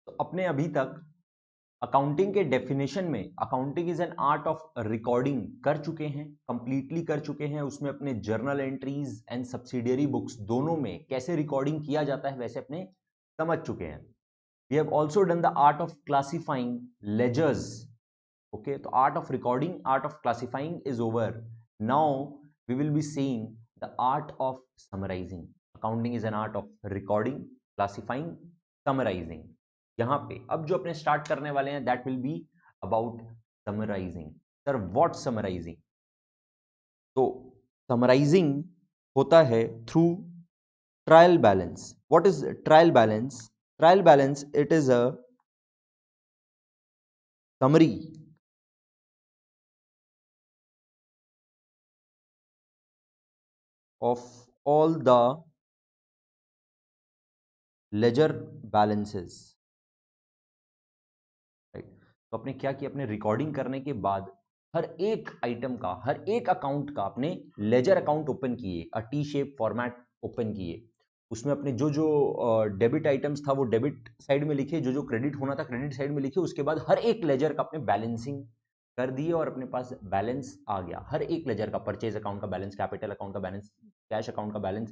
तो अपने अभी तक अकाउंटिंग के डेफिनेशन में accounting is an art of recording कर चुके हैं, कंप्लीटली कर चुके हैं। उसमें अपने journal entries and subsidiary books दोनों में कैसे रिकॉर्डिंग किया जाता है वैसे अपने समझ चुके हैं। We have also done the art of classifying ledgers. Okay, तो art of recording, art of classifying is over. Now we will be seeing the art of summarising. Accounting is an art of recording, classifying, summarising. यहां पे अब जो अपने start करने वाले हैं that will be about summarising. Sir what summarising? तो summarising होता है through trial balance. What is trial balance? Trial balance it is a summary of all the ledger balances, right. तो आपने क्या किया, अपने रिकॉर्डिंग करने के बाद हर एक आइटम का, हर एक अकाउंट का अपने लेजर अकाउंट ओपन किए, अ टी शेप फॉर्मेट ओपन किए। उसमें अपने जो जो डेबिट आइटम्स था वो डेबिट साइड में लिखे, जो जो क्रेडिट होना था क्रेडिट साइड में लिखे। उसके बाद हर एक लेजर का अपने बैलेंसिंग कर दिए और अपने पास बैलेंस आ गया। हर एक लेजर का, परचेज अकाउंट का बैलेंस, कैपिटल अकाउंट का बैलेंस, कैश अकाउंट का बैलेंस,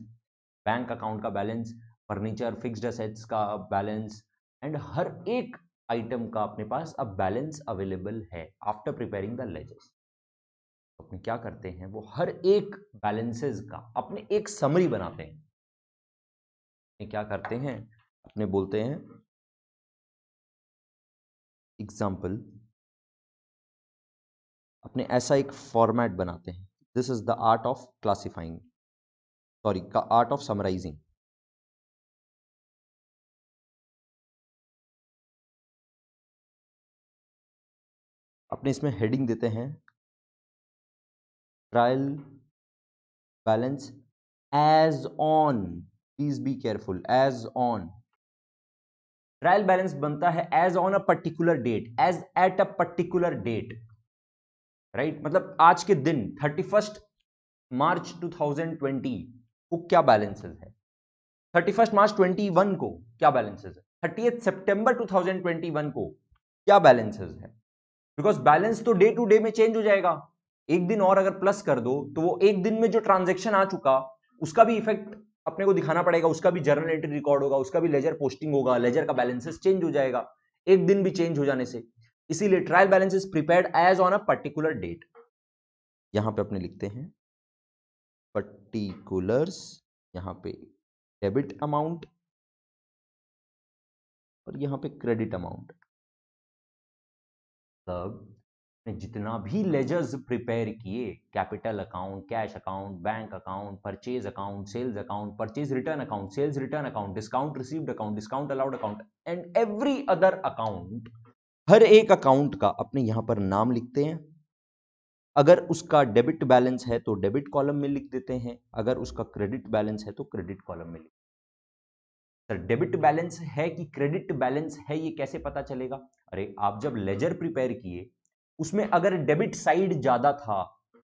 बैंक अकाउंट का बैलेंस, फर्नीचर फिक्स्ड असेट्स का बैलेंस, एंड हर एक आइटम का अपने पास अब बैलेंस अवेलेबल है आफ्टर प्रिपेयरिंग द लेजर्स। तो अपने क्या करते हैं, वो हर एक बैलेंसेस का अपने एक समरी बनाते हैं। अपने क्या करते हैं, अपने बोलते हैं एग्जाम्पल, अपने ऐसा एक फॉर्मेट बनाते हैं। This is the art of classifying, sorry का आर्ट ऑफ समराइजिंग। अपने इसमें हेडिंग देते हैं trial balance as on, please be careful, as on. Trial balance बनता है as on a particular date, as at a particular date, right. मतलब आज के दिन 31 मार्च 2020 को क्या बैलेंसेस है, 31 मार्च 21 को क्या बैलेंसेस है, 30 सितंबर 2021 को क्या बैलेंसेस है। बिकॉज बैलेंस तो डे टू डे में चेंज हो जाएगा। एक दिन और अगर प्लस कर दो तो वो एक दिन में जो ट्रांजेक्शन आ चुका उसका भी इफेक्ट अपने को दिखाना पड़ेगा, उसका भी जर्नल एंट्री रिकॉर्ड होगा, उसका भी लेजर पोस्टिंग होगा, लेजर का बैलेंसेस चेंज हो जाएगा एक दिन भी चेंज हो जाने से। इसीलिए trial balance is prepared as on a particular date. यहां पे अपने लिखते हैं पर्टिकुलर्स, यहां पे डेबिट अमाउंट और यहां पे क्रेडिट अमाउंट। तब जितना भी लेजर्स प्रिपेयर किए, capital account, cash account, bank account, purchase account, sales account, purchase return account, sales return account, discount received account, discount allowed account and every other account, हर एक account का अपने यहां पर नाम लिखते हैं। अगर उसका डेबिट बैलेंस है तो डेबिट कॉलम में लिख देते हैं, अगर उसका क्रेडिट बैलेंस है तो क्रेडिट कॉलम में लिख। सर डेबिट बैलेंस है कि क्रेडिट बैलेंस है ये कैसे पता चलेगा? अरे आप जब लेजर प्रिपेयर किए उसमें अगर डेबिट साइड ज्यादा था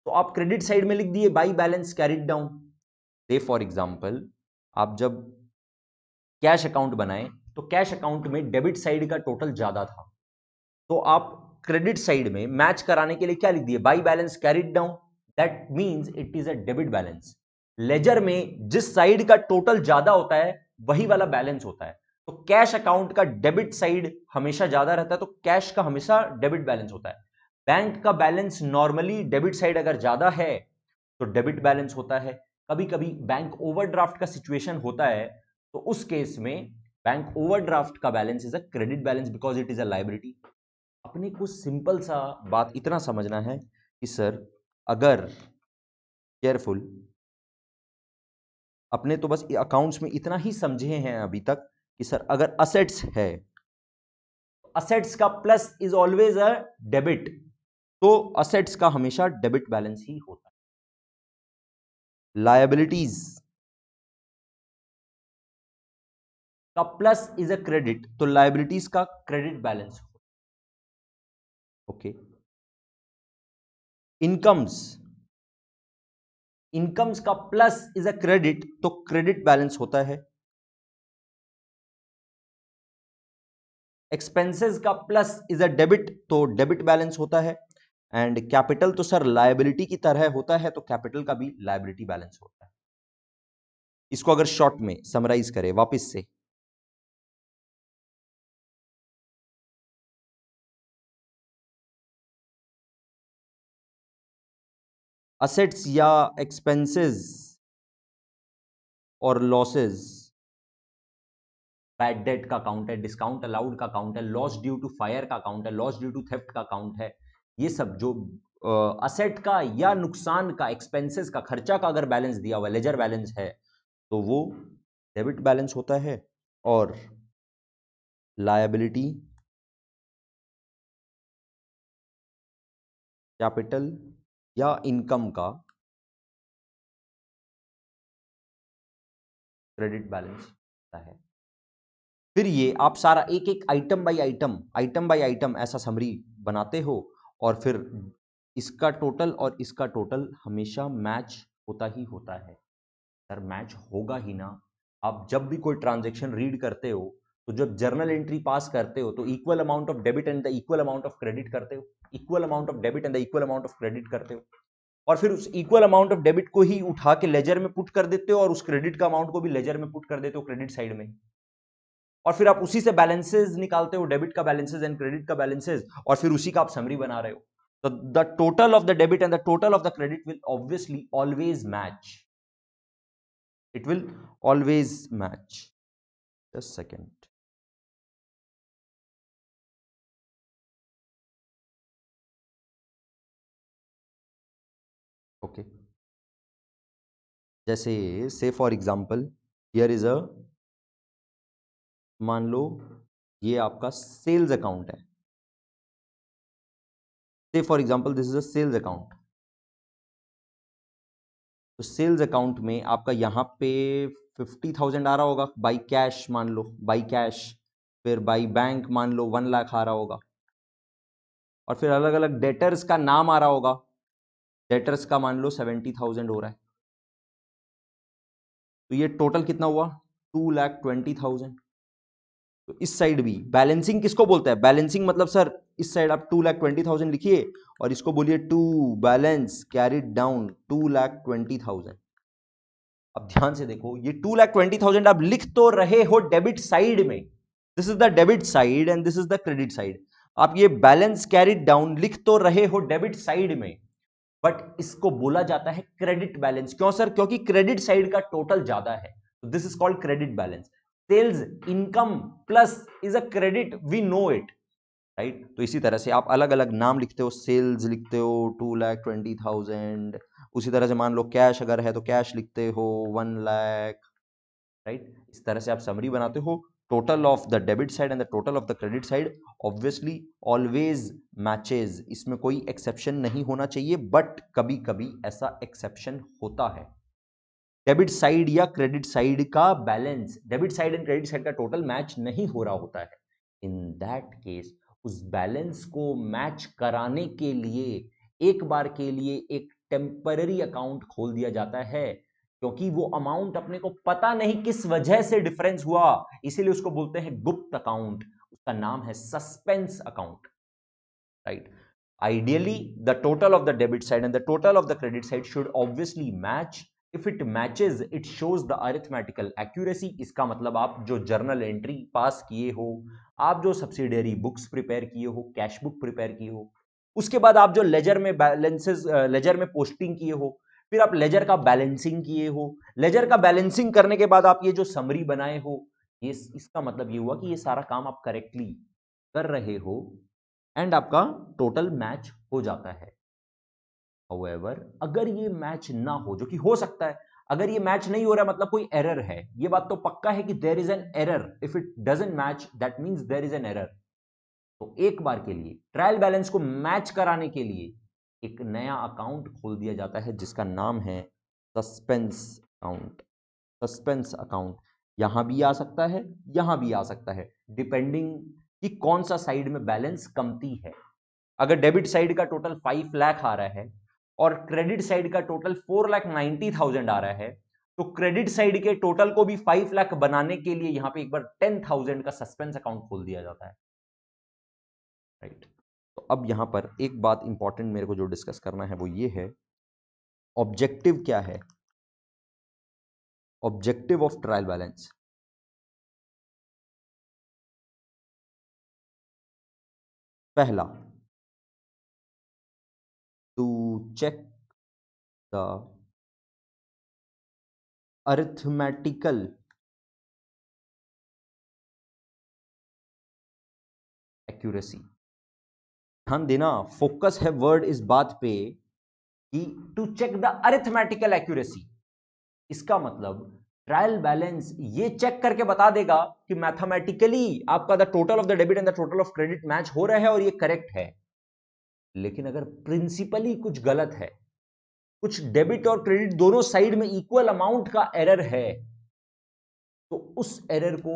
तो आप क्रेडिट साइड में लिख दिए बाई बैलेंस कैरिड डाउन। से फॉर एग्जांपल आप जब कैश अकाउंट बनाए तो कैश अकाउंट में डेबिट साइड का टोटल ज्यादा था, तो आप क्रेडिट साइड में मैच कराने के लिए क्या लिख दिए, by balance carried down. That means it is a debit balance. Ledger में जिस साइड का टोटल ज्यादा होता है वही वाला बैलेंस होता है। तो कैश अकाउंट का डेबिट साइड हमेशा ज्यादा रहता है तो कैश का हमेशा डेबिट बैलेंस होता है। बैंक का बैलेंस नॉर्मली डेबिट साइड अगर ज्यादा है तो डेबिट बैलेंस होता है। कभी कभी बैंक ओवरड्राफ्ट का सिचुएशन होता है तो उस केस में बैंक ओवरड्राफ्ट का balance is a credit balance because it is a liability. अपने को सिंपल सा बात इतना समझना है कि सर अगर केयरफुल, अपने तो बस अकाउंट्स में इतना ही समझे हैं अभी तक कि सर अगर असेट्स है, असेट्स का plus is always a debit, तो असेट्स का हमेशा डेबिट बैलेंस ही होता है। लायबिलिटीज का प्लस इज अ क्रेडिट, तो लायबिलिटीज का credit balance. Okay, incomes, incomes का प्लस इज अ क्रेडिट, तो क्रेडिट बैलेंस होता है। एक्सपेंसेस का प्लस इज अ डेबिट, तो डेबिट बैलेंस होता है। एंड कैपिटल तो सर लायबिलिटी की तरह होता है, तो कैपिटल का भी लायबिलिटी बैलेंस होता है। इसको अगर शॉर्ट में समराइज करें वापस से, असेट्स या एक्सपेंसेस और लॉसेस, बैड डेट का अकाउंट है, डिस्काउंट अलाउड का अकाउंट है, लॉस ड्यू टू फायर का अकाउंट है, लॉस ड्यू टू थेफ्ट का अकाउंट है। ये सब जो असेट का या नुकसान का, एक्सपेंसेस का, खर्चा का अगर बैलेंस दिया हुआ लेजर बैलेंस है तो वो डेबिट बैलेंस होता है। और लायबिलिटी कैपिटल या इनकम का क्रेडिट बैलेंस होता है। फिर ये आप सारा एक एक आइटम बाय आइटम ऐसा समरी बनाते हो, और फिर इसका टोटल और इसका टोटल हमेशा मैच होता ही होता है। सर मैच होगा ही ना। आप जब भी कोई ट्रांजैक्शन रीड करते हो, तो जब जर्नल एंट्री पास करते हो तो equal amount of debit and the equal amount of credit करते हो, equal amount of debit and the equal amount of credit करते हो, और फिर उस इक्वल अमाउंट ऑफ डेबिट को ही उठा के लेजर में पुट कर देते हो, और उस क्रेडिट का अमाउंट को भी लेजर में पुट कर देते हो क्रेडिट साइड में। और फिर आप उसी से बैलेंसेस निकालते हो, डेबिट का बैलेंसेस एंड क्रेडिट का बैलेंसेस, और फिर उसी का आप समरी बना रहे हो। तो the total of the debit and the total of the credit will obviously always match, it will always match. Just second. Okay, जैसे say for example here is a, मान लो ये आपका सेल्स अकाउंट है। say for example this is a sales account, तो sales account में आपका यहाँ पे 50,000 आ रहा होगा बाई कैश, मान लो बाई कैश, फिर बाई बैंक मान लो 1 लाख आ रहा होगा, और फिर अलग अलग डेटर्स का नाम आ रहा होगा, डेटर्स का मान लो 70,000 हो रहा है, तो ये टोटल कितना हुआ 2,20,000। तो इस साइड भी बैलेंसिंग किसको बोलता है, बैलेंसिंग मतलब सर इस साइड आप 2,20,000 लिखिए, और इसको बोलिए टू बैलेंस कैरिड डाउन 2,20,000। अब ध्यान से देखो, ये 2,20,000 आप लिख तो रहे हो डेबिट साइड में, this is the debit side and this is the credit side. आप ये बैलेंस कैरिड डाउन लिख तो रहे हो डेबिट साइड में, बट इसको बोला जाता है क्रेडिट बैलेंस। क्यों सर, क्योंकि क्रेडिट साइड का टोटल ज्यादा है, तो this is called credit balance. Sales income plus is a credit, we know it, right. तो इसी तरह से आप अलग अलग नाम लिखते हो, सेल्स लिखते हो 2,20,000, उसी तरह से मान लो कैश अगर है तो कैश लिखते हो 1 लाख, राइट। इस तरह से आप समरी बनाते हो। Total of the debit side and the total of the credit side obviously always matches, इसमें कोई एक्सेप्शन नहीं होना चाहिए, बट कभी कभी ऐसा एक्सेप्शन होता है। डेबिट साइड या क्रेडिट साइड का balance, debit side and credit side का टोटल मैच नहीं हो रहा होता है, इन दैट केस उस बैलेंस को मैच कराने के लिए एक बार के लिए एक टेम्पररी अकाउंट खोल दिया जाता है, क्योंकि वो अमाउंट अपने को पता नहीं किस वजह से डिफरेंस हुआ, इसीलिए उसको बोलते हैं गुप्त अकाउंट, उसका नाम है suspense account, right. Ideally, the total of the debit side and the total of the credit side should obviously match. If it matches, it shows the arithmetical accuracy. इसका मतलब आप जो जर्नल एंट्री पास किए हो, आप जो सब्सिडियरी बुक्स प्रिपेयर किए हो, कैश बुक प्रिपेयर किए हो, उसके बाद आप जो लेजर में बैलेंसेस, लेजर में पोस्टिंग किए हो, फिर आप लेजर का बैलेंसिंग किए हो, लेजर का बैलेंसिंग करने के बाद आप ये जो समरी बनाए हो, ये इसका मतलब ये हुआ कि ये सारा काम आप करेक्टली कर रहे हो एंड आपका टोटल मैच हो जाता है। However, अगर ये मैच ना हो, जो कि हो सकता है, अगर ये मैच नहीं हो रहा मतलब कोई एरर है, ये बात तो पक्का है कि there is an error, if it doesn't match that means there is an error. तो एक बार के लिए ट्रायल बैलेंस को मैच कराने के लिए एक नया अकाउंट खोल दिया जाता है जिसका नाम है सस्पेंस अकाउंट। सस्पेंस अकाउंट यहां भी आ सकता है, यहां भी आ सकता है, डिपेंडिंग कि कौन सा साइड में बैलेंस कमती है। अगर डेबिट साइड का टोटल 5 लाख आ रहा है और क्रेडिट साइड का टोटल 4,90,000 आ रहा है, तो क्रेडिट साइड के टोटल को भी 5 लाख बनाने के लिए यहां पे एक बार 10,000 का सस्पेंस अकाउंट खोल दिया जाता है। राइट। तो अब यहां पर एक बात इंपॉर्टेंट मेरे को जो डिस्कस करना है वो ये है, ऑब्जेक्टिव क्या है, ऑब्जेक्टिव ऑफ ट्रायल बैलेंस। पहला, to check the arithmetical accuracy. ध्यान देना, फोकस है वर्ड इस बात पे कि to check the arithmetical accuracy. इसका मतलब ट्रायल बैलेंस ये चेक करके बता देगा कि मैथमेटिकली आपका the total of the debit and the total of credit match हो रहा है और ये करेक्ट है। लेकिन अगर प्रिंसिपली कुछ गलत है, कुछ डेबिट और क्रेडिट दोनों साइड में इक्वल अमाउंट का एरर है, तो उस एरर को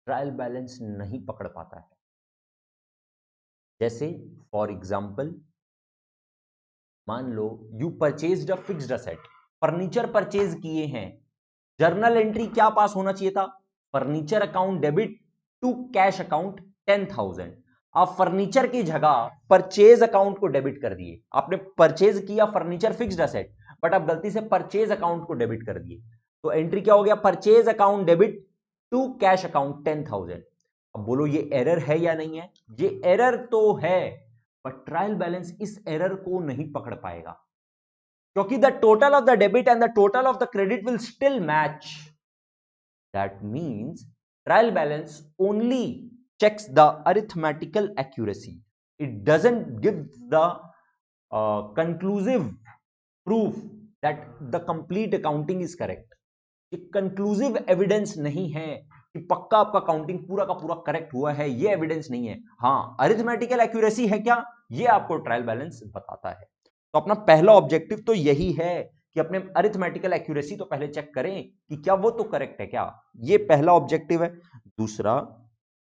ट्रायल बैलेंस नहीं पकड़ पाता है। जैसे फॉर एग्जाम्पल, मान लो you purchased a fixed asset, furniture purchase किए हैं, जर्नल एंट्री क्या पास होना चाहिए था, furniture account debit to cash account 10,000। आप फर्नीचर की जगह परचेज अकाउंट को डेबिट कर दिए। आपने परचेज किया फर्नीचर फिक्स्ड असेट, बट आप गलती से परचेज अकाउंट को डेबिट कर दिए, तो एंट्री क्या हो गया, purchase account debit to cash account 10,000। अब बोलो ये एरर है या नहीं है? ये एरर तो है, बट ट्रायल बैलेंस इस एरर को नहीं पकड़ पाएगा, क्योंकि the total of the debit and the total of the credit will still match. That means trial balance only checks the arithmetical accuracy. It doesn't give the conclusive proof that the complete accounting is correct. ये conclusive evidence नहीं है कि पक्का आपका counting पूरा का पूरा correct हुआ है, ये एविडेंस नहीं है। हाँ, अरिथमेटिकल एक्यूरेसी है क्या, ये आपको ट्रायल बैलेंस बताता है। तो अपना पहला ऑब्जेक्टिव तो यही है कि अपने अरिथमेटिकल एक्यूरेसी तो पहले चेक करें कि क्या वो तो करेक्ट है क्या, ये पहला ऑब्जेक्टिव है। दूसरा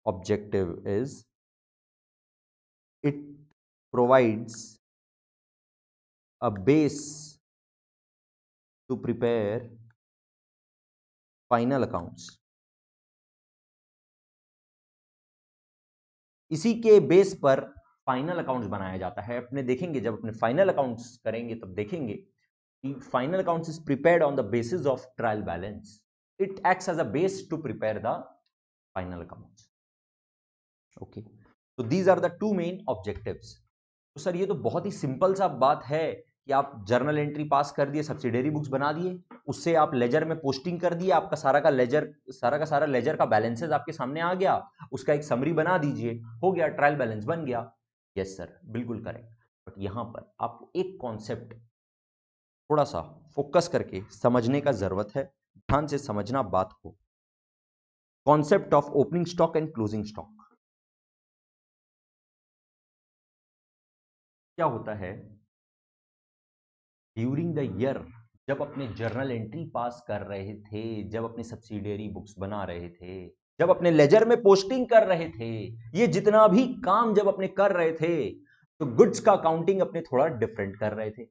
objective is it provides a base to prepare final accounts। इसी के बेस पर फाइनल अकाउंट्स बनाया जाता है। अपने देखेंगे जब अपने फाइनल अकाउंट्स करेंगे तब देखेंगे कि final accounts is prepared on the basis of trial balance. It acts as a base to prepare the final accounts. Okay, तो these are the two main objectives. तो सर ये तो बहुत ही सिंपल सा बात है कि आप जर्नल एंट्री पास कर दिए, सब्सिडरी बुक्स बना दिए, उससे आप लेजर में पोस्टिंग कर दिए, आपका सारा का सारा लेजर का बैलेंसेस आपके सामने आ गया, उसका एक समरी बना दीजिए, हो गया, ट्रायल बैलेंस बन गया। यस सर, बिल्कुल करेक्ट। बट यहां पर आपको एक कॉन्सेप्ट थोड़ा सा फोकस करके समझने का जरूरत है, ध्यान से समझना बात को। Concept of opening stock and closing stock क्या होता है? ड्यूरिंग द ईयर जब अपने जर्नल एंट्री पास कर रहे थे, जब अपनी सब्सिडियरी बुक्स बना रहे थे, जब अपने लेजर में पोस्टिंग कर रहे थे, ये जितना भी काम जब अपने कर रहे थे, तो गुड्स का काउंटिंग अपने थोड़ा डिफरेंट कर रहे थे।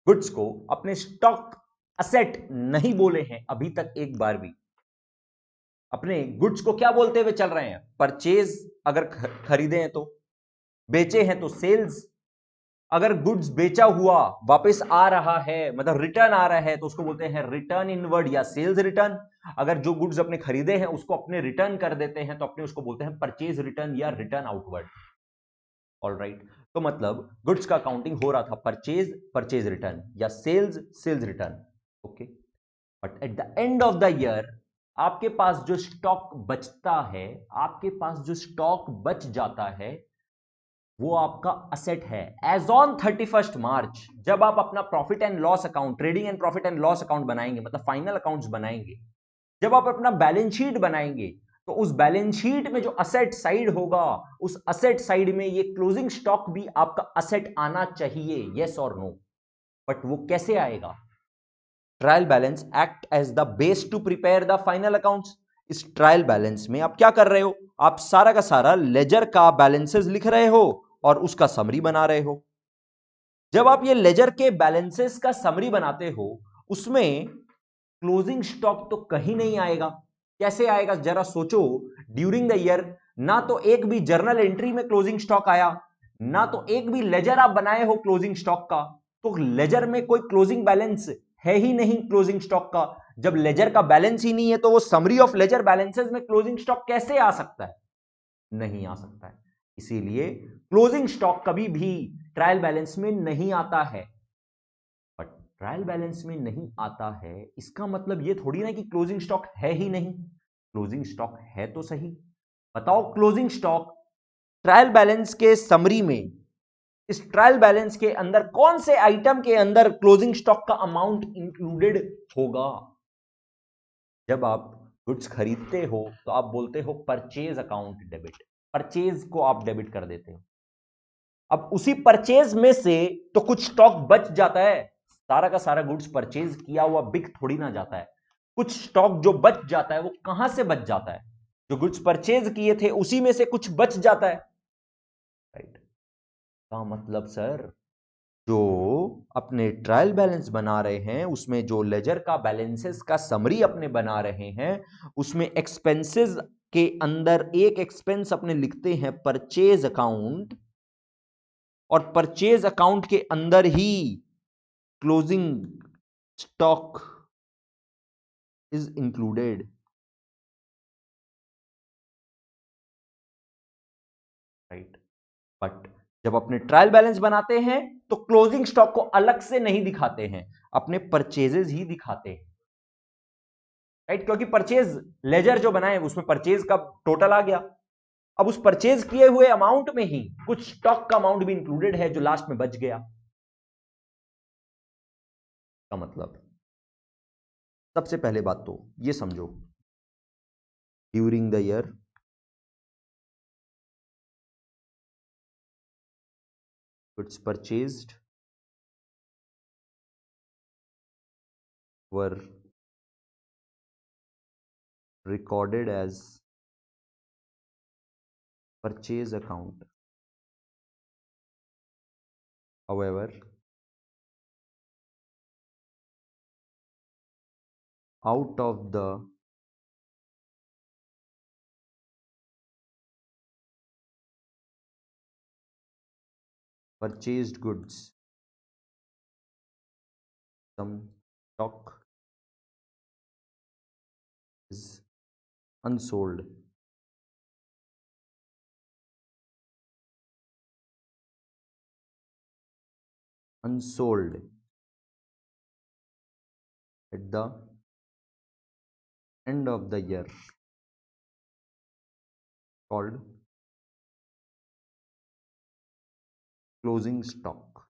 गुड्स को अपने स्टॉक असेट नहीं बोले हैं अभी तक एक बार भी। अपने गुड्स को क्या बोलते हुए चल रहे हैं? परचेज अगर खरीदे हैं तो, बेचे हैं तो सेल्स, अगर गुड्स बेचा हुआ वापस आ रहा है, मतलब रिटर्न आ रहा है, तो उसको बोलते हैं रिटर्न इनवर्ड या सेल्स रिटर्न। अगर जो गुड्स अपने खरीदे हैं उसको अपने रिटर्न कर देते हैं तो अपने उसको बोलते हैं परचेज रिटर्न या रिटर्न आउटवर्ड। ऑल राइट, तो मतलब गुड्स का काउंटिंग हो रहा था परचेज परचेज रिटर्न या sales sales return. Okay, but at the end of the year आपके पास जो स्टॉक बचता है, आपके पास जो स्टॉक बच जाता है, वो आपका असेट है। एज ऑन 31 मार्च जब आप अपना profit and loss account, trading and profit and loss account बनाएंगे, मतलब फाइनल अकाउंट्स बनाएंगे, जब आप अपना बैलेंस शीट बनाएंगे, तो उस बैलेंस शीट में जो असेट साइड होगा, उस असेट साइड में ये क्लोजिंग स्टॉक भी आपका असेट आना चाहिए, यस और नो। बट वो कैसे आएगा? Trial balance act as the base to prepare the final accounts. इस ट्रायल बैलेंस में आप क्या कर रहे हो? आप सारा का सारा लेजर का बैलेंसेस लिख रहे हो और उसका समरी बना रहे हो। जब आप ये लेजर के बैलेंसेस का समरी बनाते हो, उसमें क्लोजिंग स्टॉक तो कहीं नहीं आएगा। कैसे आएगा जरा सोचो। ड्यूरिंग द ईयर ना तो एक भी जर्नल एंट्री में क्लोजिंग स्टॉक आया, ना तो एक भी लेजर आप बनाए हो क्लोजिंग स्टॉक का, तो लेजर में कोई क्लोजिंग बैलेंस है ही नहीं क्लोजिंग स्टॉक का। जब लेजर का बैलेंस ही नहीं है तो वो समरी ऑफ लेजर बैलेंसेस में क्लोजिंग स्टॉक कैसे आ सकता है? नहीं आ सकता है। इसीलिए क्लोजिंग स्टॉक कभी भी ट्रायल बैलेंस में नहीं आता है। बट ट्रायल बैलेंस में नहीं आता है इसका मतलब ये थोड़ी ना कि क्लोजिंग स्टॉक है ही नहीं। क्लोजिंग स्टॉक है तो सही। बताओ क्लोजिंग स्टॉक ट्रायल बैलेंस के समरी में, इस ट्रायल बैलेंस के अंदर कौन से आइटम के अंदर क्लोजिंग स्टॉक का अमाउंट इंक्लूडेड होगा? जब आप गुड्स खरीदते हो तो आप बोलते हो परचेज अकाउंट डेबिट, परचेज को आप डेबिट कर देते हो। अब उसी परचेज में से तो कुछ स्टॉक बच जाता है, सारा का सारा गुड्स परचेज किया हुआ बिक थोड़ी ना जाता है। कुछ स्टॉक जो बच जाता है वो कहां से बच जाता है? जो गुड्स परचेज किए थे उसी में से कुछ बच जाता है, राइट? का मतलब सर, जो अपने ट्रायल बैलेंस बना रहे हैं उसमें जो लेजर का बैलेंसेस का समरी अपने बना रहे हैं उसमें एक्सपेंसेस के अंदर एक एक्सपेंस अपने लिखते हैं परचेज अकाउंट, और परचेज अकाउंट के अंदर ही closing stock is included, right? But जब अपने ट्रायल बैलेंस बनाते हैं तो क्लोजिंग स्टॉक को अलग से नहीं दिखाते हैं, अपने परचेजेस ही दिखाते हैं, राइट? क्योंकि परचेज लेजर जो बनाए उसमें परचेज का टोटल आ गया। अब उस परचेज किए हुए अमाउंट में ही कुछ स्टॉक का अमाउंट भी इंक्लूडेड है जो लास्ट में बच गया। का मतलब, सबसे पहले बात तो ये समझो, during the year goods purchased were recorded as purchase account. However, out of the purchased goods, some stock is unsold. Unsold at the end of the year, called closing stock.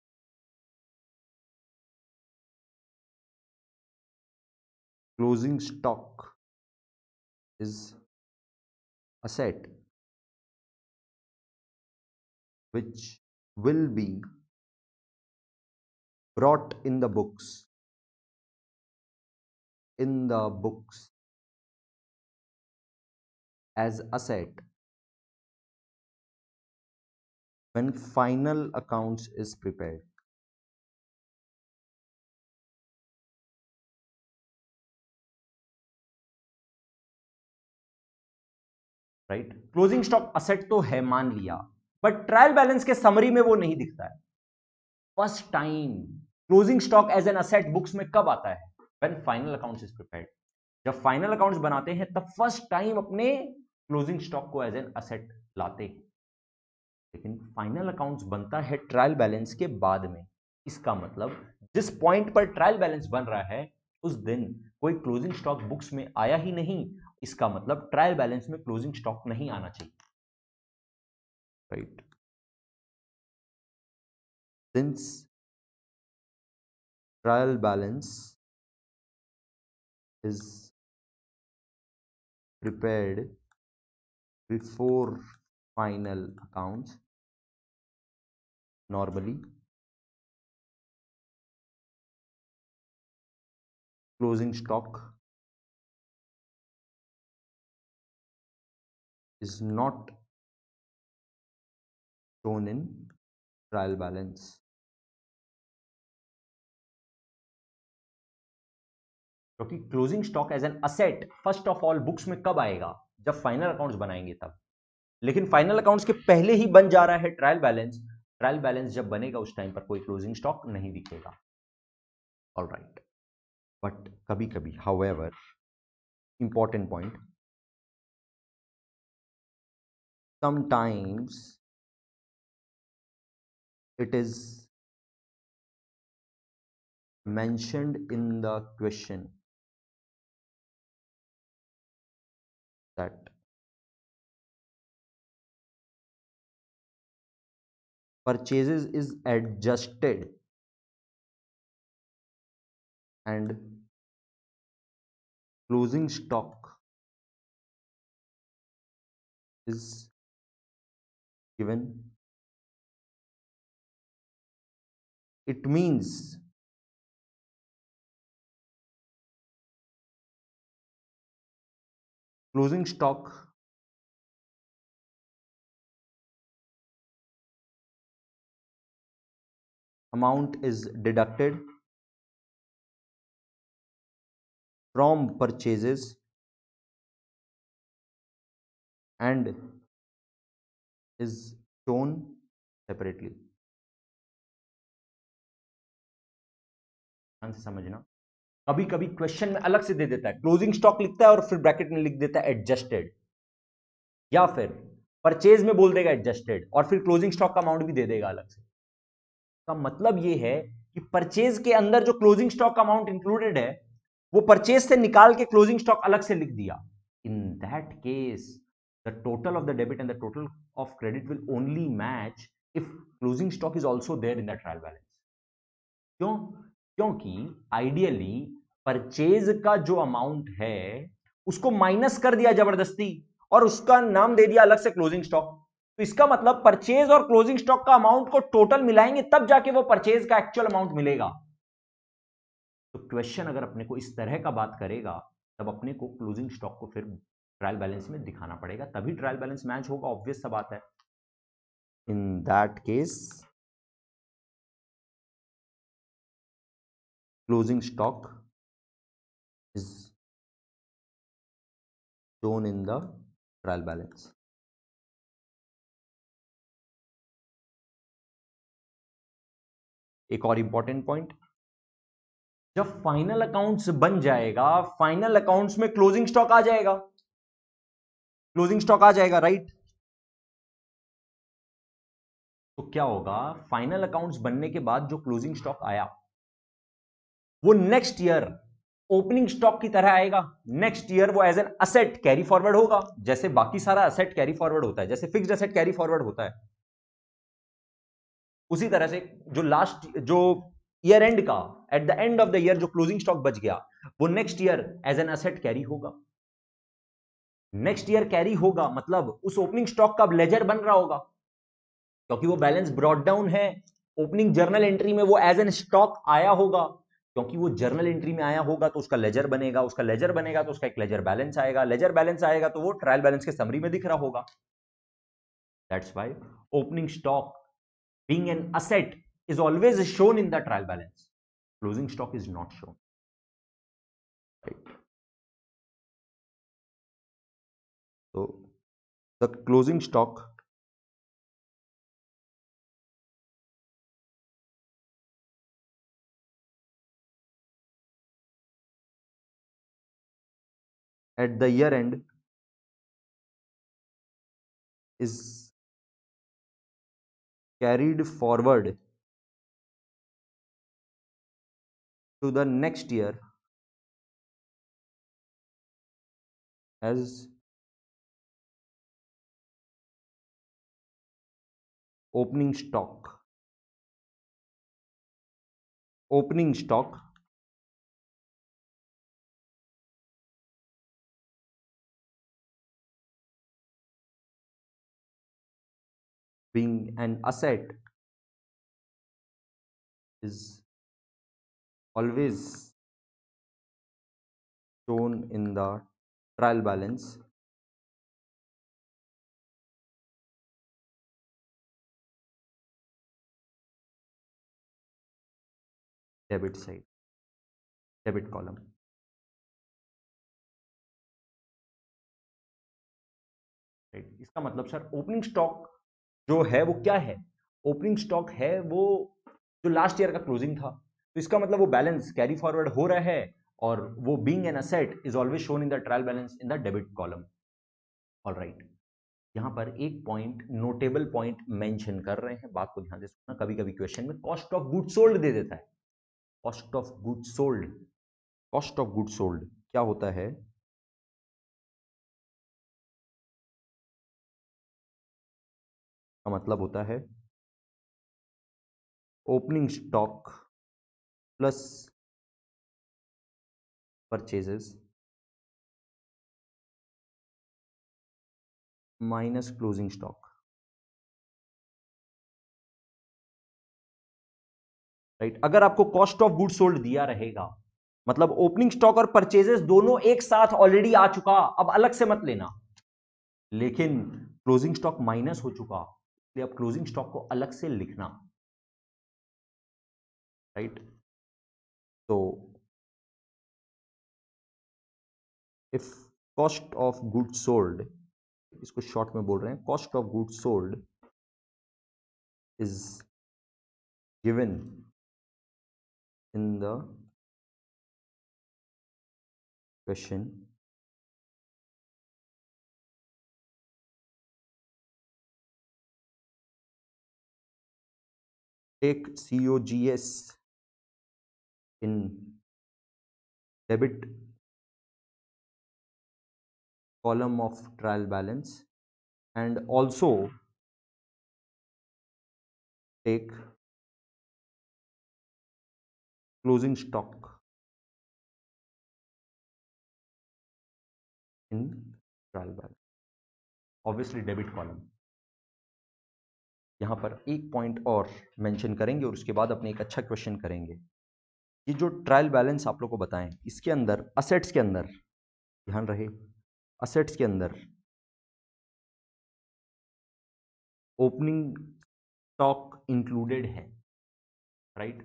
Closing stock is asset which will be brought in the books as asset when final accounts is prepared. Right? Closing stock asset तो है मान लिया, but trial balance के summary में वो नहीं दिखता है। First time closing stock as an asset books में कब आता है? When final accounts is prepared. जब फाइनल अकाउंट्स बनाते हैं तब फर्स्ट टाइम अपने क्लोजिंग स्टॉक को एज एन असेट लाते हैं। लेकिन फाइनल अकाउंट्स बनता है ट्रायल बैलेंस के बाद में। इसका मतलब जिस पॉइंट पर ट्रायल बैलेंस बन रहा है उस दिन कोई क्लोजिंग स्टॉक बुक्स में आया ही नहीं। इसका मतलब ट्रायल बैलेंस में क्लोजिंग स्टॉक नहीं आना चाहिए, right? Since trial balance is prepared before final accounts, normally closing stock is not shown in trial balance. क्योंकि closing stock as an asset first of all books में कब आएगा? जब final accounts बनाएंगे तब। लेकिन फाइनल अकाउंट्स के पहले ही बन जा रहा है ट्रायल बैलेंस, ट्रायल बैलेंस जब बनेगा उस टाइम पर कोई क्लोजिंग स्टॉक नहीं दिखेगा। ऑलराइट, बट कभी कभी however, important point, sometimes it is mentioned in the question that purchases is adjusted and closing stock is given. It means closing stock amount is deducted from purchases and is shown separately. ध्यान से समझना, कभी कभी question में अलग से दे देता है, क्लोजिंग स्टॉक लिखता है और फिर ब्रैकेट में लिख देता है एडजस्टेड, या फिर परचेज में बोल देगा एडजस्टेड और फिर क्लोजिंग स्टॉक का अमाउंट भी दे देगा अलग से। का मतलब यह है कि परचेज के अंदर जो क्लोजिंग स्टॉक का अमाउंट इंक्लूडेड है वो परचेज से निकाल के क्लोजिंग स्टॉक अलग से लिख दिया। In that case the total of the debit and the total of credit will only match if closing stock is also there in the trial balance. क्यों? क्योंकि आइडियली परचेज का जो अमाउंट है उसको माइनस कर दिया जबरदस्ती और उसका नाम दे दिया अलग से क्लोजिंग स्टॉक। तो इसका मतलब परचेज और क्लोजिंग स्टॉक का अमाउंट को टोटल मिलाएंगे तब जाके वो परचेज का एक्चुअल अमाउंट मिलेगा। तो क्वेश्चन अगर अपने को इस तरह का बात करेगा तब अपने को क्लोजिंग स्टॉक को फिर ट्रायल बैलेंस में दिखाना पड़ेगा, तभी ट्रायल बैलेंस मैच होगा, ऑब्वियस सा बात है। इन that case closing stock is shown in the trial balance. एक और इंपॉर्टेंट पॉइंट, जब फाइनल अकाउंट्स बन जाएगा, फाइनल अकाउंट्स में क्लोजिंग स्टॉक आ जाएगा, क्लोजिंग स्टॉक आ जाएगा, राइट? तो क्या होगा, फाइनल अकाउंट्स बनने के बाद जो क्लोजिंग स्टॉक आया वो नेक्स्ट ईयर ओपनिंग स्टॉक की तरह आएगा। नेक्स्ट ईयर वो as an asset carry forward होगा, जैसे बाकी सारा असेट कैरी फॉरवर्ड होता है, जैसे फिक्स्ड असेट कैरी फॉरवर्ड होता है, उसी तरह से जो ईयर एंड का at the end of the year जो क्लोजिंग स्टॉक बच गया वो next year as an asset carry होगा। नेक्स्ट ईयर कैरी होगा मतलब उस ओपनिंग स्टॉक का अब लेजर बन रहा होगा, क्योंकि वो बैलेंस ब्रॉट डाउन है। ओपनिंग जर्नल एंट्री में वो एज एन स्टॉक आया होगा, क्योंकि वो जर्नल एंट्री में आया होगा तो उसका लेजर बनेगा, उसका लेजर बनेगा तो उसका एक लेजर बैलेंस आएगा, लेजर बैलेंस आएगा तो वो ट्रायल बैलेंस के समरी में दिख रहा होगा। That's why opening stock being an asset is always shown in the trial balance. Closing stock is not shown. Right. So the closing stock at the year end is carried forward to the next year as opening stock. Opening stock being an asset is always shown in the trial balance debit side, debit column. Right, इसका मतलब sir opening stock जो है वो क्या है, opening stock है वो जो लास्ट ईयर का क्लोजिंग था, तो इसका मतलब वो बैलेंस कैरी फॉरवर्ड हो रहा है और वो being an asset is always shown in the trial balance in the debit column. Alright, यहां पर एक पॉइंट, नोटेबल पॉइंट मेंशन कर रहे हैं, बात को ध्यान से सुनना। कभी कभी क्वेश्चन में कॉस्ट ऑफ गुड सोल्ड दे देता है। Cost of good sold, cost of good sold क्या होता है? का मतलब होता है opening stock plus purchases minus closing stock. Right, अगर आपको कॉस्ट ऑफ गुड सोल्ड दिया रहेगा, मतलब ओपनिंग स्टॉक और परचेजेस दोनों एक साथ ऑलरेडी आ चुका, अब अलग से मत लेना, लेकिन क्लोजिंग स्टॉक माइनस हो चुका, इसलिए अब क्लोजिंग स्टॉक को अलग से लिखना। राइट, तो if cost of good sold, इसको शॉर्ट में बोल रहे हैं, cost of good sold is given in the question take COGS in debit column of trial balance and also take closing stock in trial balance, obviously debit column। यहाँ पर एक point और mention करेंगे और उसके बाद अपने एक अच्छा क्वेश्चन करेंगे। ये जो ट्रायल बैलेंस आप लोग को बताएं, इसके अंदर असेट्स के अंदर, ध्यान रहे, असेट्स के अंदर ओपनिंग स्टॉक इंक्लूडेड है। राइट,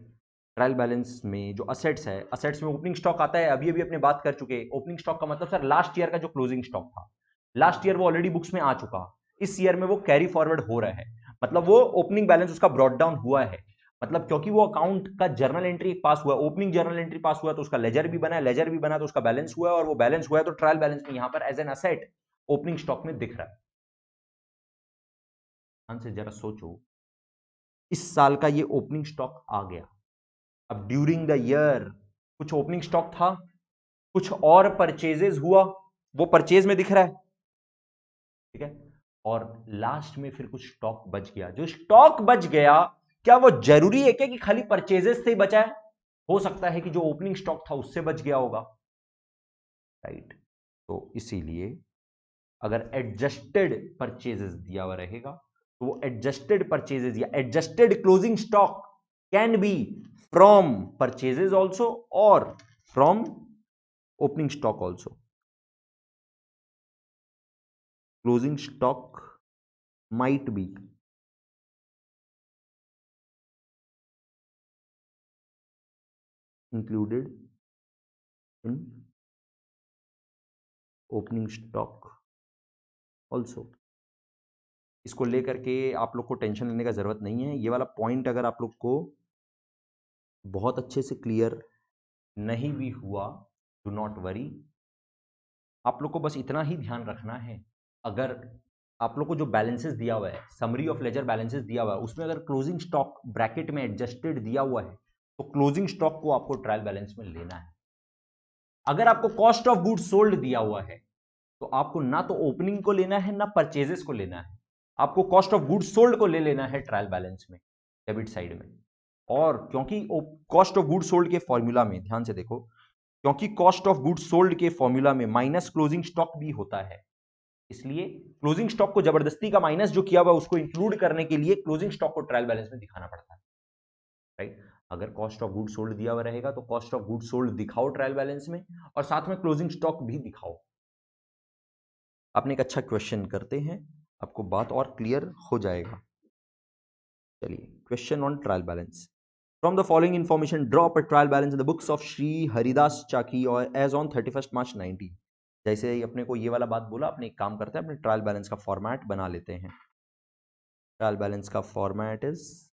ट्रायल बैलेंस में जो असेट्स है, असेट्स में ओपनिंग स्टॉक आता है, अभी अभी अपने बात कर चुके। ओपनिंग स्टॉक का मतलब सर लास्ट ईयर का जो क्लोजिंग स्टॉक था, लास्ट ईयर वो ऑलरेडी बुक्स में आ चुका, इस ईयर में वो कैरी फॉरवर्ड हो रहा है, मतलब वो ओपनिंग बैलेंस उसका ब्रॉट डाउन हुआ है। मतलब क्योंकि वो अकाउंट का जर्नल एंट्री पास हुआ, ओपनिंग जर्नल एंट्री पास हुआ, तो उसका लेजर भी बना, लेजर भी बना तो उसका बैलेंस हुआ, और वो बैलेंस हुआ है तो ट्रायल बैलेंस में यहां पर as an asset opening stock में दिख रहा है। ध्यान से जरा सोचो, इस साल का ये ओपनिंग स्टॉक आ गया, अब ड्यूरिंग द ईयर कुछ ओपनिंग स्टॉक था, कुछ और परचेजेस हुआ, वो परचेज में दिख रहा है, ठीक है, और लास्ट में फिर कुछ स्टॉक बच गया। जो स्टॉक बच गया, क्या वो जरूरी है क्या कि खाली परचेजेस से ही बचा है? हो सकता है कि जो ओपनिंग स्टॉक था उससे बच गया होगा। राइट, तो इसीलिए अगर एडजस्टेड परचेजेस दिया हुआ रहेगा तो वो एडजस्टेड परचेजेस या adjusted closing stock can be from purchases also और from opening stock also. Closing stock might be included in opening stock also। इसको लेकर के आप लोग को टेंशन लेने का जरूरत नहीं है। ये वाला पॉइंट अगर आप लोग को बहुत अच्छे से क्लियर नहीं भी हुआ, डू नॉट वरी, आप लोग को बस इतना ही ध्यान रखना है, अगर आप लोग को जो बैलेंसेस दिया हुआ है, समरी ऑफ लेजर बैलेंसेस दिया हुआ है, उसमें अगर क्लोजिंग स्टॉक ब्रैकेट में एडजस्टेड दिया हुआ है तो क्लोजिंग स्टॉक को आपको ट्रायल बैलेंस में लेना है। अगर आपको कॉस्ट ऑफ गुड्स सोल्ड दिया हुआ है तो आपको ना तो ओपनिंग को लेना है ना परचेजेस को लेना है, आपको कॉस्ट ऑफ गुड्स सोल्ड को ले लेना है ट्रायल बैलेंस में, डेबिट साइड में। और क्योंकि कॉस्ट ऑफ गुड्स सोल्ड के फॉर्मूला में, ध्यान से देखो, क्योंकि कॉस्ट ऑफ गुड्स सोल्ड के फॉर्मूला में माइनस क्लोजिंग स्टॉक भी होता है, इसलिए क्लोजिंग स्टॉक को जबरदस्ती का माइनस जो किया हुआ उसको इंक्लूड करने के लिए क्लोजिंग स्टॉक को ट्रायल बैलेंस में दिखाना पड़ता है। राइट, अगर कॉस्ट ऑफ गुड्स सोल्ड दिया हुआ रहेगा तो कॉस्ट ऑफ गुड्स सोल्ड दिखाओ ट्रायल बैलेंस में, और साथ में क्लोजिंग स्टॉक भी दिखाओ। आपने एक अच्छा क्वेश्चन करते हैं, आपको बात और क्लियर हो जाएगा। चलिए, question on trial balance. From the following information draw a trial balance in the books of Shri Haridas Chaki और एज ऑन 31 मार्च 90। जैसे ही अपने को ये वाला बात बोला, अपने एक काम करते हैं, अपने ट्रायल बैलेंस का फॉर्मेट बना लेते हैं। ट्रायल बैलेंस का format is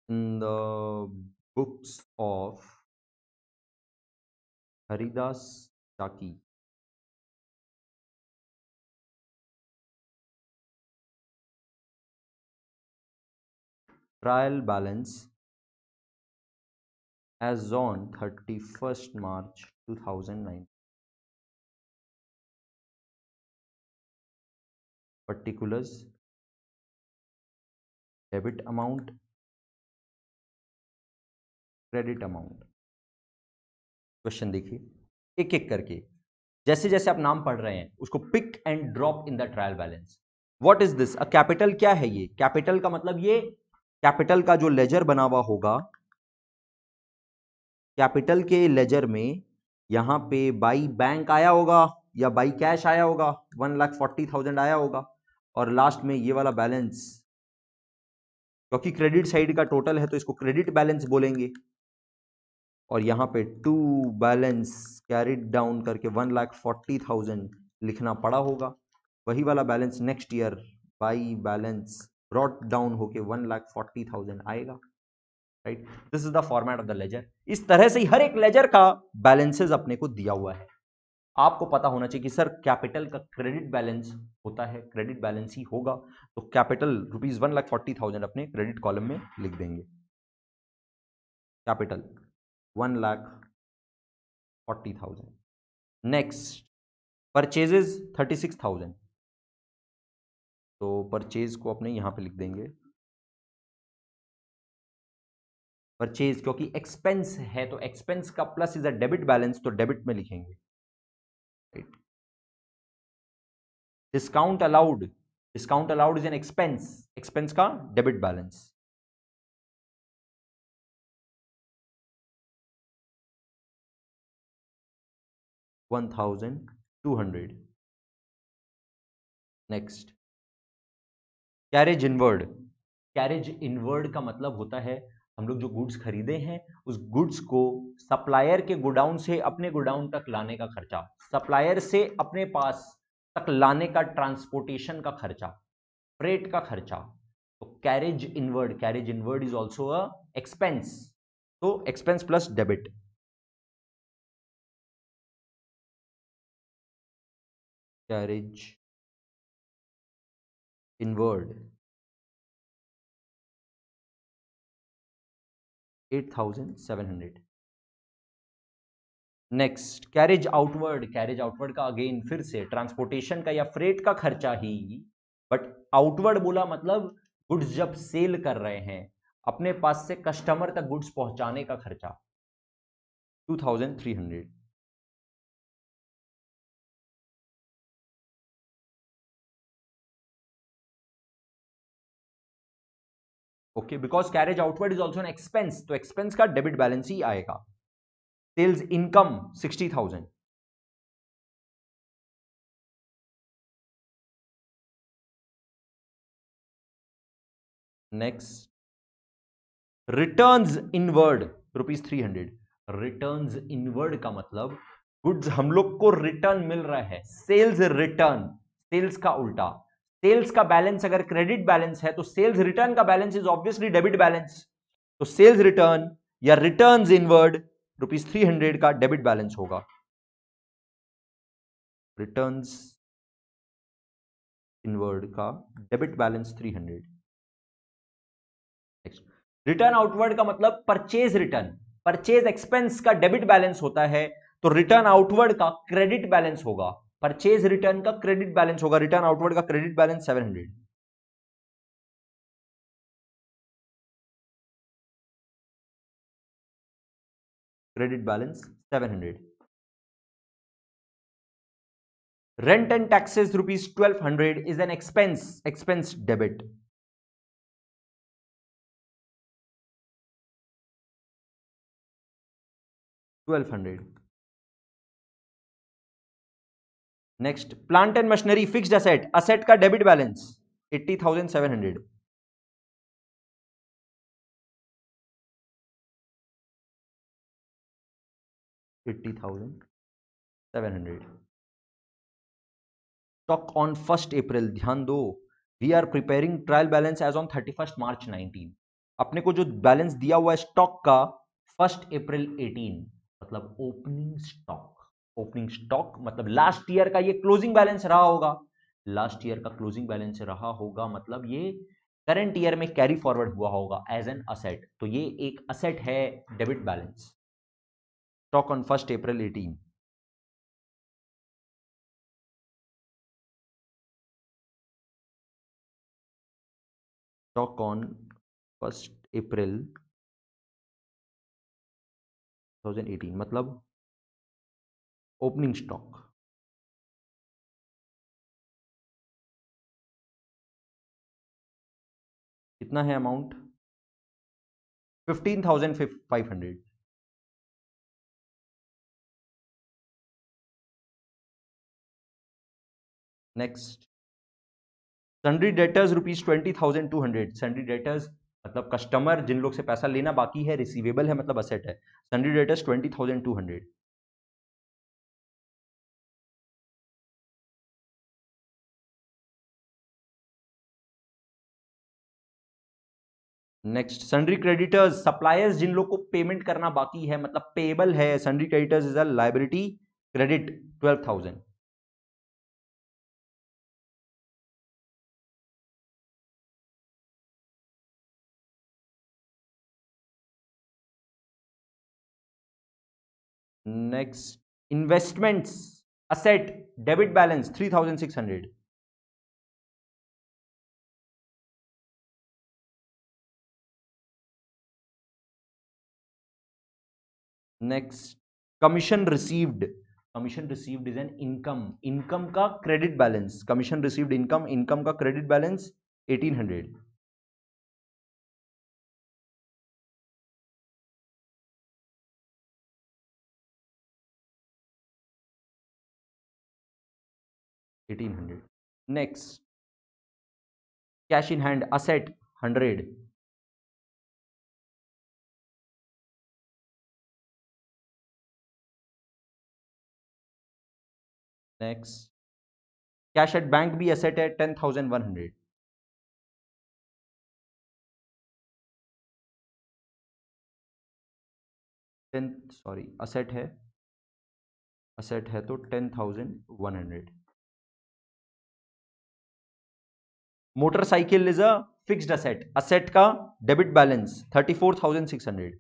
in the books of Haridas Taki. Trial balance as on 31st March 2009. Particulars, debit amount, credit amount. Question देखिए एक एक करके, जैसे जैसे आप नाम पढ़ रहे हैं उसको pick and drop in the trial balance. What is this? A capital क्या है? ये कैपिटल का मतलब, ये कैपिटल का जो लेजर बना हुआ होगा, कैपिटल के लेजर में यहां पे बाई बैंक आया होगा या बाई कैश आया होगा, 1,40,000 आया होगा, और लास्ट में ये वाला बैलेंस, क्योंकि क्रेडिट साइड का टोटल है तो इसको क्रेडिट बैलेंस बोलेंगे, और यहां पे टू बैलेंस कैरिड डाउन करके 1,40,000 लिखना पड़ा होगा। वही वाला balance next year by balance brought down होके 1,40,000 आएगा। Right, this is the format of the ledger. इस तरह से ही हर एक लेजर का बैलेंसेस अपने को दिया हुआ है। आपको पता होना चाहिए कि सर कैपिटल का क्रेडिट बैलेंस होता है, क्रेडिट बैलेंस ही होगा, तो कैपिटल रुपीज 1,40,000 अपने क्रेडिट कॉलम में लिख देंगे। कैपिटल 1,40,000। नेक्स्ट, परचेजेस 36,000, तो परचेज को अपने यहां पे लिख देंगे। परचेज क्योंकि एक्सपेंस है तो एक्सपेंस का plus is a debit balance, तो डेबिट में लिखेंगे। Right, discount allowed, discount allowed is an expense, expense का debit balance. $1,200। Next, carriage inward. Carriage inward का मतलब होता है हम लोग जो गुड्स खरीदे हैं उस गुड्स को सप्लायर के गोडाउन से अपने गोडाउन तक लाने का खर्चा, सप्लायर से अपने पास तक लाने का ट्रांसपोर्टेशन का खर्चा, फ्रेट का खर्चा। तो carriage inward is also a expense, तो expense plus debit. Carriage inward 8,700। Next, carriage outward. Carriage outward का अगेन फिर से ट्रांसपोर्टेशन का या फ्रेट का खर्चा ही, बट आउटवर्ड बोला मतलब गुड्स जब सेल कर रहे हैं अपने पास से कस्टमर तक गुड्स पहुंचाने का खर्चा, 2,300। Okay, because carriage outward is also an expense, तो एक्सपेंस का डेबिट बैलेंस ही आएगा। Sales income 60,000। Next, returns inward ₹300। Returns inward का मतलब गुड्स हम लोग को रिटर्न मिल रहा है, सेल्स रिटर्न, सेल्स का उल्टा। सेल्स का बैलेंस अगर क्रेडिट बैलेंस है तो सेल्स रिटर्न का balance is obviously debit balance, तो सेल्स रिटर्न या रिटर्न्स इनवर्ड ₹300 का डेबिट बैलेंस होगा। रिटर्न्स इनवर्ड का डेबिट बैलेंस 300। रिटर्न आउटवर्ड का मतलब परचेज रिटर्न, परचेज एक्सपेंस का डेबिट बैलेंस होता है, तो रिटर्न आउटवर्ड का क्रेडिट बैलेंस होगा। परचेज रिटर्न का क्रेडिट बैलेंस होगा, रिटर्न आउटवर्ड का credit balance 700। Credit balance 700। Rent and taxes ₹1,200 is an expense, expense debit. 1,200। Next, plant and machinery fixed asset, asset का debit balance 80,700, 80,700। Stock on 1 April, ध्यान दो, we are preparing trial balance as on 31 March 19। अपने को जो balance दिया हुआ है stock का 1 अप्रैल 18, मतलब ओपनिंग स्टॉक। ओपनिंग स्टॉक मतलब लास्ट ईयर का ये क्लोजिंग बैलेंस रहा होगा, लास्ट ईयर का क्लोजिंग बैलेंस रहा होगा, मतलब ये करंट ईयर में कैरी फॉरवर्ड हुआ होगा एज एन असेट, तो ये एक असेट है, debit balance. Stock on 1 April 18। Stock on 1 अप्रैल 2018 मतलब ओपनिंग स्टॉक। कितना है amount? 15,500। Next, sundry debtors ₹20,200। Sundry debtors मतलब कस्टमर जिन लोग से पैसा लेना बाकी है, रिसीवेबल है मतलब असेट है। Sundry debtors 20,200। Next, sundry creditors, suppliers जिन लोग को पेमेंट करना बाकी है मतलब पेएबल है, sundry creditors is a liability, credit 12,000। Next, investments asset, debit balance 3,600। Next, commission received, commission received is an income, income का credit balance, commission received income, income का credit balance 1,800। Next, cash in hand asset 100। Next, cash at bank भी asset है 10,100। 10, sorry asset है, asset है तो 10,100। Motorcycle is a fixed asset, asset का debit balance 34,600।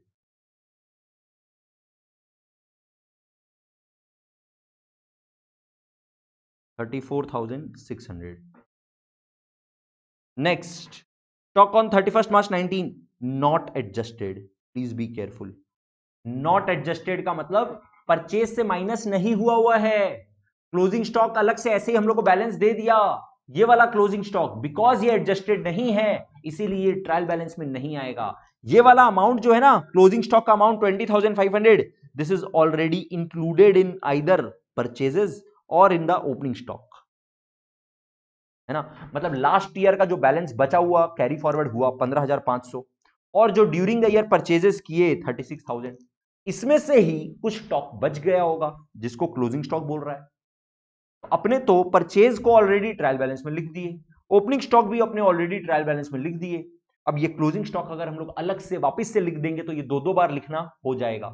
34,600। Next, stock on 31 March 19 not adjusted, please be careful. Not adjusted का मतलब purchase से minus नहीं हुआ है। क्लोजिंग स्टॉक अलग से ऐसे ही हम लोग को बैलेंस दे दिया, ये वाला क्लोजिंग स्टॉक बिकॉज ये एडजस्टेड नहीं है इसीलिए ट्रायल बैलेंस में नहीं आएगा। ये वाला अमाउंट जो है ना, क्लोजिंग स्टॉक का amount 20,500, this is already included in either purchases और इन द ओपनिंग स्टॉक, है ना। मतलब लास्ट ईयर का जो बैलेंस बचा हुआ कैरी फॉरवर्ड हुआ 15,500, और जो ड्यूरिंग द ईयर परचेजेस किए 36,000, इसमें से ही कुछ स्टॉक बच गया होगा जिसको क्लोजिंग स्टॉक बोल रहा है। अपने तो परचेज को ऑलरेडी ट्रायल बैलेंस में लिख दिए, ओपनिंग स्टॉक भी अपने ऑलरेडी ट्रायल बैलेंस में लिख दिए। अब ये क्लोजिंग स्टॉक अगर हम लोग अलग से वापस से लिख देंगे तो ये दो दो बार लिखना हो जाएगा।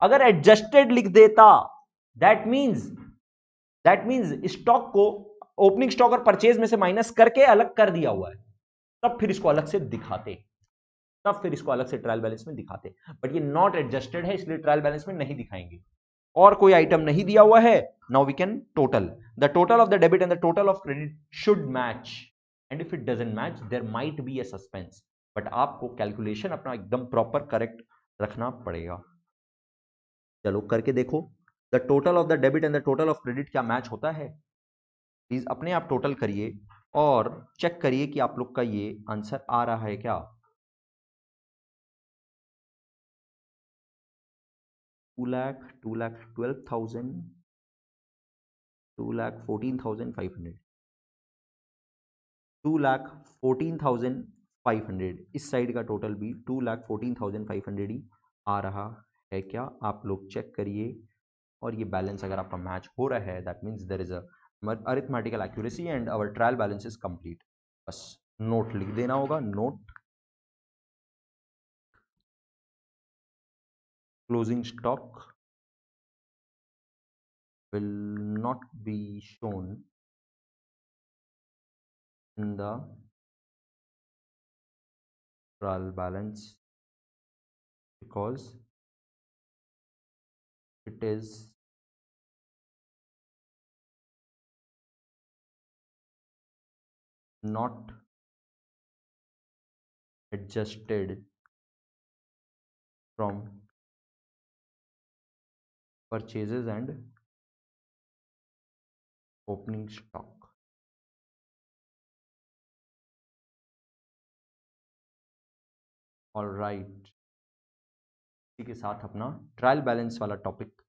अगर एडजस्टेड लिख देता, दैट मींस स्टॉक को ओपनिंग स्टॉक और परचेज में से माइनस करके अलग कर दिया हुआ है, तब फिर इसको अलग से दिखाते, तब फिर इसको अलग से ट्रायल बैलेंस में दिखाते। बट ये नॉट एडजस्टेड है इसलिए ट्रायल बैलेंस में नहीं दिखाएंगे। और कोई आइटम नहीं दिया हुआ है, now we can total the total of the debit and the total of credit should match, and if it doesn't match there might be a suspense, but आपको कैलकुलेशन अपना एकदम प्रॉपर करेक्ट रखना पड़ेगा। चलो करके देखो, the total of the debit and the total of credit क्या match होता है? प्लीज अपने आप टोटल करिए और चेक करिए कि आप लोग का ये आंसर आ रहा है क्या। 2,12,000 2,14,500, 2,14,500, इस साइड का टोटल भी 2,14,500 ही आ रहा है क्या? आप लोग चेक करिए। और ये बैलेंस अगर आपका मैच हो रहा है, that means there is a arithmetical accuracy and our trial balance is complete. बस नोट लिख देना होगा, note closing stock will not be shown in the trial balance because it is not adjusted from purchases and opening stock। Alright, इसी के साथ अपना trial balance वाला topic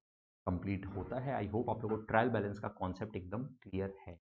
complete होता है। आई होप आप लोगों को ट्रायल बैलेंस का कॉन्सेप्ट एकदम क्लियर है।